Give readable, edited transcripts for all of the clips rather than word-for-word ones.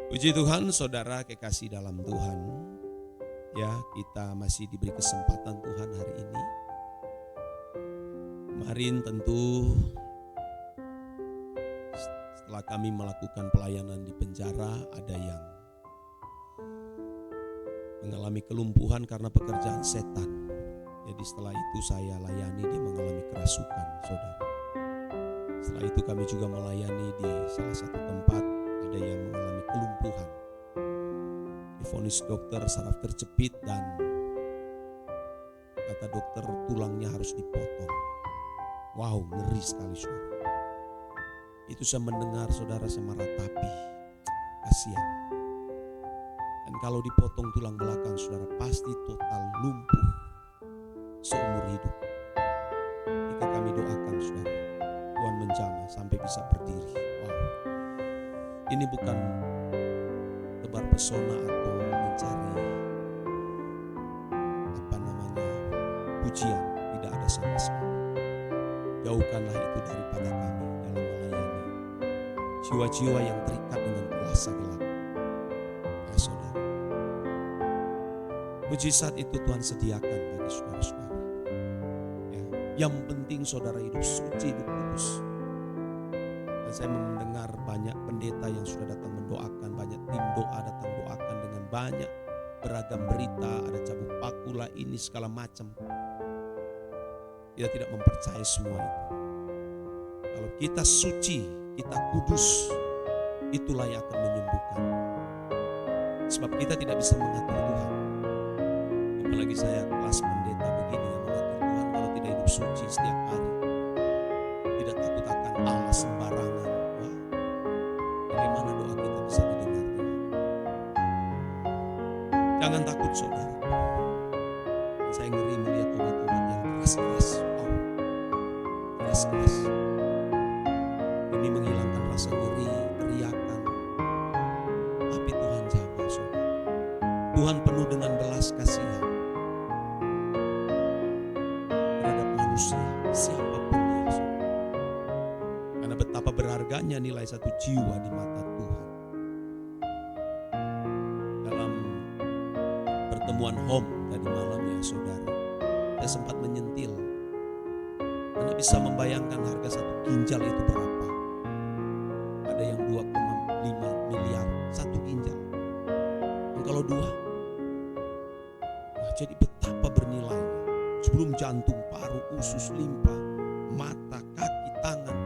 Puji Tuhan, saudara kekasih dalam Tuhan. Ya, kita masih diberi kesempatan Tuhan hari ini. Kemarin tentu setelah kami melakukan pelayanan di penjara, ada yang mengalami kelumpuhan karena pekerjaan setan. Jadi setelah itu saya layani, dia mengalami kerasukan, saudara. Setelah itu kami juga melayani di salah satu tempat, ada yang mengalami kelumpuhan. Divonis dokter saraf terjepit dan kata dokter tulangnya harus dipotong. Wow, ngeri sekali saudara. Itu saya mendengar saudara, saya meratapi, kasihan. Dan kalau dipotong tulang belakang saudara pasti total lumpuh seumur hidup. Jika kami doakan saudara, Tuhan menjamah sampai bisa berdiri. Wow, ini bukan tebar pesona atau mencari pujian, tidak ada sama sekali. Jauhkanlah itu daripada kami dalam melayani jiwa-jiwa yang terikat dengan kuasa gelap. Ya saudara, mujizat itu Tuhan sediakan bagi saudara-saudara. Ya, yang penting saudara hidup suci, hidup kudus. Dan saya mendengar banyak pendeta yang sudah datang mendoakan, banyak tim doa datang doakan dengan banyak beragam berita, ada cabut paku lah ini segala macam. Kita tidak mempercayai semua itu. Kalau kita suci, kita kudus, itulah yang akan menyembuhkan. Sebab kita tidak bisa mengatur Tuhan. Apalagi saya kelas pendeta begini yang mengatur Tuhan kalau tidak hidup suci setiap hari. Tidak takut akan Allah sembarangan. Wah, bagaimana doa kita bisa didengar Tuhan? Jangan takut saudara. Saya ngeri melihat obat-obat yang keras-keras. Keras-keras. Demi menghilangkan rasa nyeri, teriakan. Tapi Tuhan jamah saudara. Tuhan penuh dengan belas kasihan terhadap manusia, siapapun dia saudara. Karena betapa berharganya nilai satu jiwa di mata Tuhan. Dalam pertemuan home tadi malam ya saudara, saya sempat menyentil. Anda bisa membayangkan harga satu ginjal itu berapa? Ada yang 2,5 miliar satu ginjal. Dan kalau dua, jadi betapa bernilainya. Sebelum jantung, paru, usus, limpa, mata, kaki, tangan,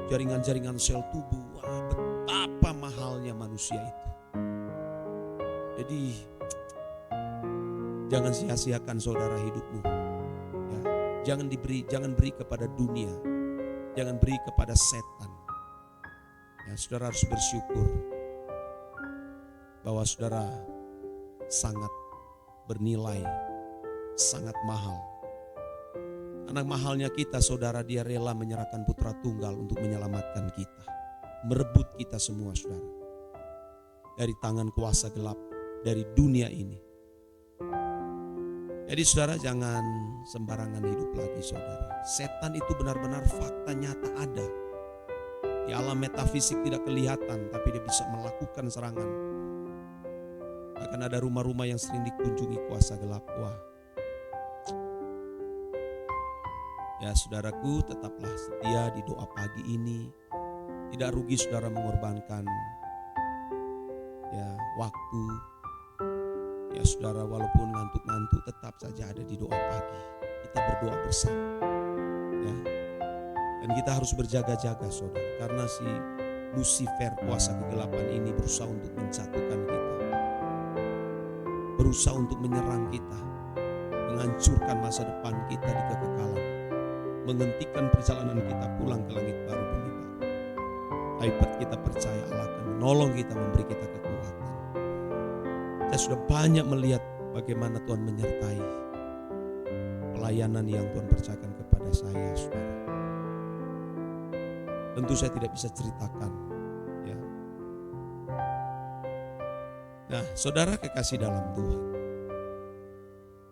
jaringan-jaringan sel tubuh. Wah, betapa mahalnya manusia itu. Jadi jangan sia-siakan saudara hidupmu. Ya, jangan beri kepada dunia, jangan beri kepada setan. Ya, saudara harus bersyukur bahwa saudara sangat bernilai, sangat mahal. Karena mahalnya kita saudara, dia rela menyerahkan putra tunggal untuk menyelamatkan kita, merebut kita semua saudara dari tangan kuasa gelap, dari dunia ini. Jadi saudara jangan sembarangan hidup lagi saudara. Setan itu benar-benar fakta nyata ada. Di alam metafisik tidak kelihatan, tapi dia bisa melakukan serangan. Akan ada rumah-rumah yang sering dikunjungi kuasa gelap. Wah. Ya saudaraku, tetaplah setia di doa pagi ini. Tidak rugi saudara mengorbankan ya waktu. Ya saudara, walaupun ngantuk-ngantuk tetap saja ada di doa pagi. Kita berdoa bersama. Ya. Dan kita harus berjaga-jaga saudara. Karena si Lucifer, kuasa kegelapan ini berusaha untuk menjatuhkan kita. Berusaha untuk menyerang kita. Menghancurkan masa depan kita di kekekalan. Menghentikan perjalanan kita pulang ke langit baru bumi baru. Tapi kita percaya Allah akan menolong kita, memberi kita kekuatan. Saya sudah banyak melihat bagaimana Tuhan menyertai pelayanan yang Tuhan percayakan kepada saya, saudara. Tentu saya tidak bisa ceritakan, ya. Nah, saudara kekasih dalam Tuhan.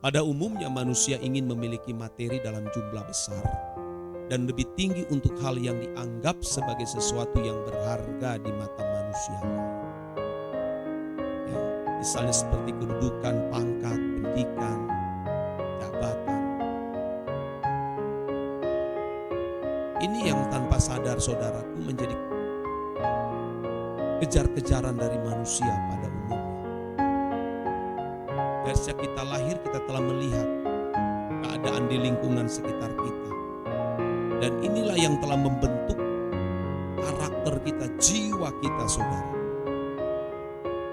Pada umumnya manusia ingin memiliki materi dalam jumlah besar dan lebih tinggi untuk hal yang dianggap sebagai sesuatu yang berharga di mata manusia lain. Misalnya seperti kedudukan, pangkat, pendidikan, jabatan. Ini yang tanpa sadar saudaraku menjadi kejar-kejaran dari manusia pada umumnya. Dari sejak kita lahir kita telah melihat keadaan di lingkungan sekitar kita. Dan inilah yang telah membentuk karakter kita, jiwa kita saudara.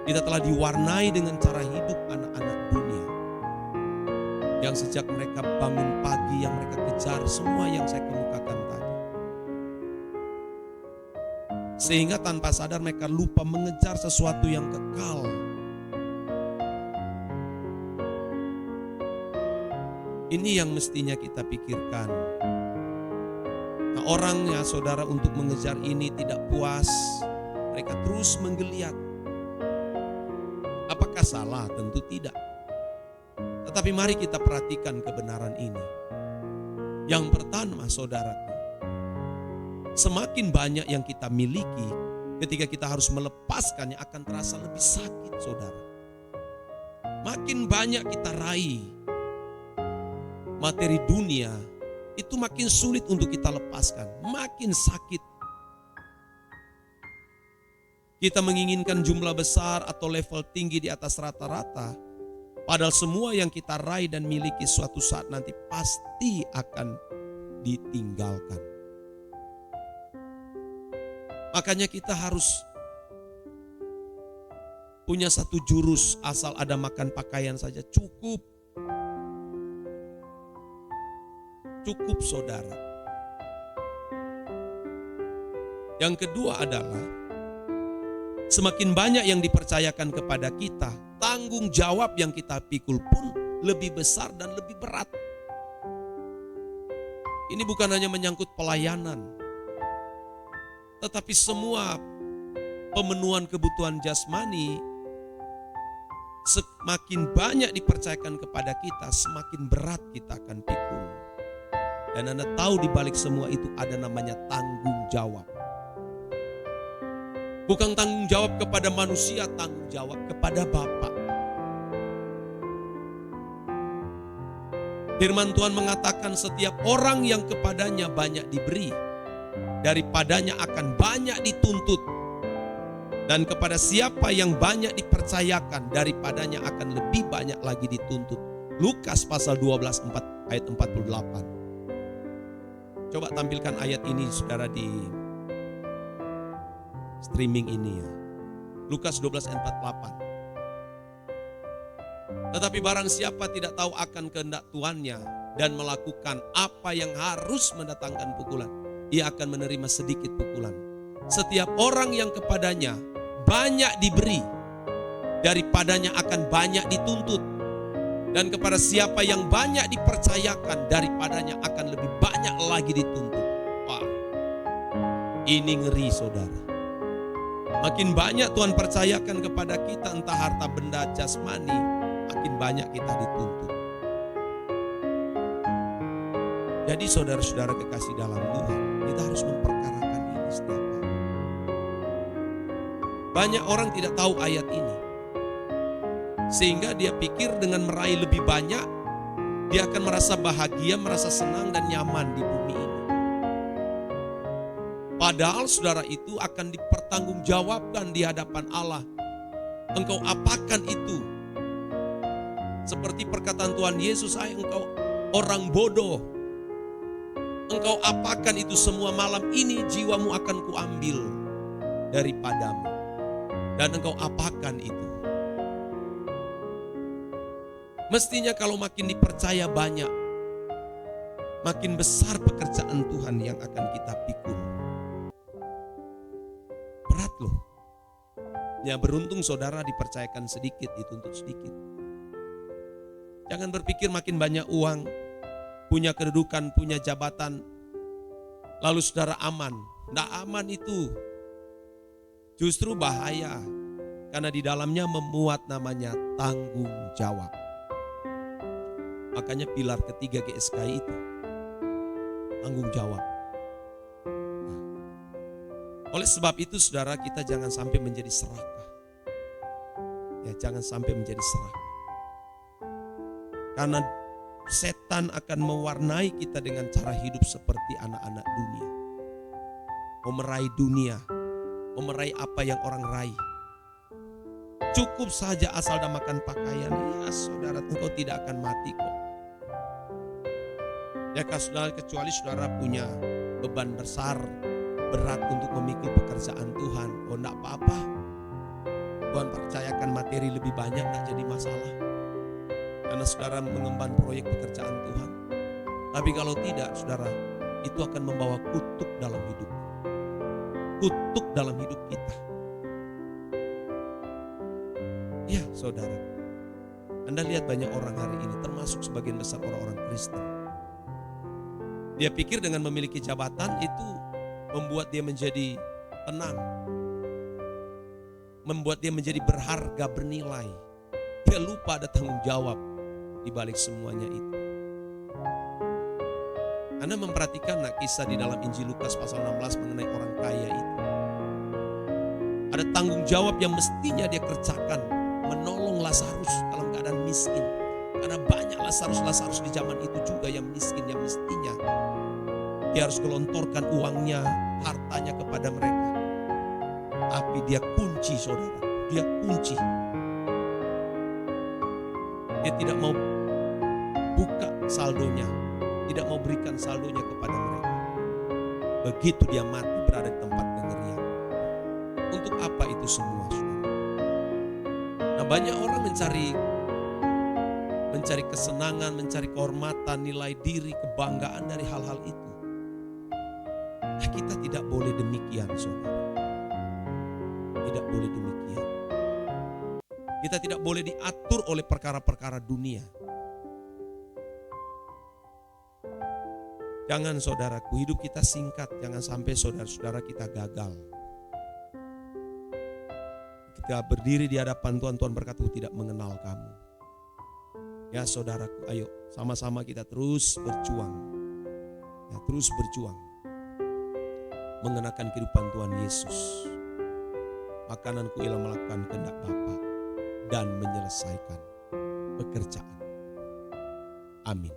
Kita telah diwarnai dengan cara hidup anak-anak dunia. Yang sejak mereka bangun pagi, yang mereka kejar semua yang saya kemukakan tadi. Sehingga tanpa sadar mereka lupa mengejar sesuatu yang kekal. Ini yang mestinya kita pikirkan. Nah, orang ya saudara untuk mengejar ini tidak puas. Mereka terus menggeliat. Apakah salah? Tentu tidak. Tetapi mari kita perhatikan kebenaran ini. Yang pertama saudaraku, semakin banyak yang kita miliki, ketika kita harus melepaskannya akan terasa lebih sakit saudara. Makin banyak kita raih materi dunia, itu makin sulit untuk kita lepaskan, makin sakit. Kita menginginkan jumlah besar atau level tinggi di atas rata-rata, padahal semua yang kita raih dan miliki suatu saat nanti pasti akan ditinggalkan. Makanya kita harus punya satu jurus, asal ada makan pakaian saja cukup. Cukup saudara. Yang kedua adalah semakin banyak yang dipercayakan kepada kita, tanggung jawab yang kita pikul pun lebih besar dan lebih berat. Ini bukan hanya menyangkut pelayanan, tetapi semua pemenuhan kebutuhan jasmani. Semakin banyak dipercayakan kepada kita, semakin berat kita akan pikul. Dan Anda tahu di balik semua itu ada namanya tanggung jawab. Bukan tanggung jawab kepada manusia, tanggung jawab kepada Bapa. Firman Tuhan mengatakan setiap orang yang kepadanya banyak diberi, daripadanya akan banyak dituntut. Dan kepada siapa yang banyak dipercayakan, daripadanya akan lebih banyak lagi dituntut. Lukas pasal 12 ayat 48. Coba tampilkan ayat ini saudara di streaming ini ya. Lukas 12 ayat 48. Tetapi barang siapa tidak tahu akan kehendak Tuannya dan melakukan apa yang harus mendatangkan pukulan, ia akan menerima sedikit pukulan. Setiap orang yang kepadanya banyak diberi, daripadanya akan banyak dituntut. Dan kepada siapa yang banyak dipercayakan, daripadanya akan lebih banyak lagi dituntut. Wah, ini ngeri saudara. Makin banyak Tuhan percayakan kepada kita, entah harta benda jasmani, makin banyak kita dituntut. Jadi saudara-saudara kekasih dalam Tuhan, kita harus memperkarakan ini setiap hari. Banyak orang tidak tahu ayat ini. Sehingga dia pikir dengan meraih lebih banyak, dia akan merasa bahagia, merasa senang dan nyaman di bumi ini. Padahal saudara itu akan dipertanggungjawabkan di hadapan Allah. Engkau apakan itu? Seperti perkataan Tuhan Yesus, "Hai engkau orang bodoh. Engkau apakan itu semua? Malam ini jiwamu akan kuambil daripadamu. Dan engkau apakan itu?" Mestinya kalau makin dipercaya banyak, makin besar pekerjaan Tuhan yang akan kita pikul. Berat loh. Ya beruntung saudara dipercayakan sedikit, dituntut sedikit. Jangan berpikir makin banyak uang, punya kedudukan, punya jabatan, lalu saudara aman. Tidak aman itu. Justru bahaya. Karena di dalamnya memuat namanya tanggung jawab. Makanya pilar ketiga GSKI itu tanggung jawab. Nah, oleh sebab itu saudara, kita jangan sampai menjadi serakah. Ya, jangan sampai menjadi serakah. Karena setan akan mewarnai kita dengan cara hidup seperti anak-anak dunia. Mau meraih dunia, mau meraih apa yang orang raih. Cukup saja asal dah makan pakaian. Ya saudara, engkau tidak akan mati kok. Ya saudara, kecuali saudara punya beban besar, berat untuk memikul pekerjaan Tuhan. Oh enggak apa-apa. Tuhan percayakan materi lebih banyak, enggak jadi masalah. Karena saudara mengemban proyek pekerjaan Tuhan. Tapi kalau tidak, saudara, itu akan membawa kutuk dalam hidup. Kutuk dalam hidup kita. Ya saudara, Anda lihat banyak orang hari ini, termasuk sebagian besar orang-orang Kristen. Dia pikir dengan memiliki jabatan itu membuat dia menjadi tenang. Membuat dia menjadi berharga, bernilai. Dia lupa ada tanggung jawab di balik semuanya itu. Anda memperhatikan kisah di dalam Injil Lukas pasal 16 mengenai orang kaya itu. Ada tanggung jawab yang mestinya dia kerjakan, menolong Lazarus dalam keadaan miskin. Karena banyak Lazarus di zaman itu juga yang miskin, yang mestinya dia harus gelontorkan uangnya, hartanya kepada mereka. Tapi dia kunci, saudara. Dia kunci. Dia tidak mau buka saldonya, tidak mau berikan saldonya kepada mereka. Begitu dia mati berada di tempat kengerian. Untuk apa itu semua, saudara? Nah, banyak orang mencari kesenangan, mencari kehormatan, nilai diri, kebanggaan dari hal-hal itu. Nah, kita tidak boleh demikian, saudara. Tidak boleh demikian. Kita tidak boleh diatur oleh perkara-perkara dunia. Jangan, saudaraku, hidup kita singkat. Jangan sampai saudara-saudara kita gagal. Kita berdiri di hadapan Tuhan, Tuhan berkata, "Aku tidak mengenal kamu." Ya saudaraku, ayo sama-sama kita terus berjuang. Ya, terus berjuang. Mengenakan kehidupan Tuhan Yesus. Makananku ialah melakukan kehendak Bapa dan menyelesaikan pekerjaan. Amin.